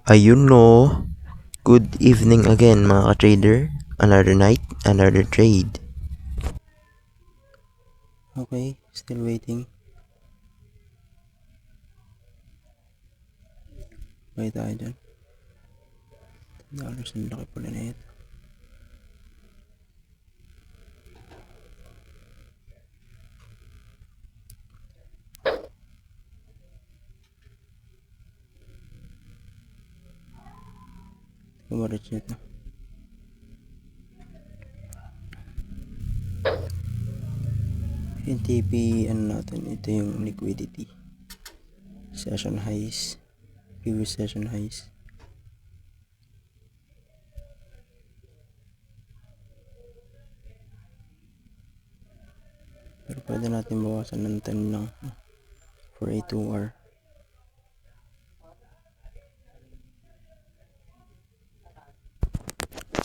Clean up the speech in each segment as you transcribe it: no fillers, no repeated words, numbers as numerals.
Ayun no. Good evening again mga ka-trader. Another night, another trade. Okay, still waiting. Buy tayo dyan. $10 ang laki pala na ito. Kumarich nito. Yung TP, ano natin, ito yung liquidity. Session highs. Previous session highs. Pero pwede natin bawasan ng 10 lang for a 2 hour.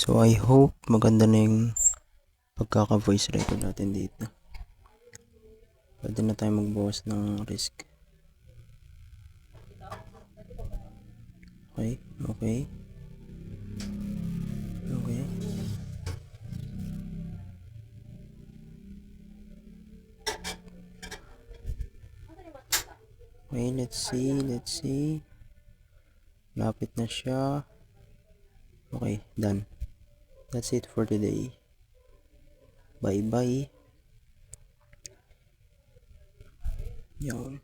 So I hope maganda na yung pagkaka-voice record natin dito. Pwede na tayo magbawas ng risk. Okay, okay. Okay. Okay, let's see. Lapit na siya. Okay, done. That's it for today. Bye-bye. Yun.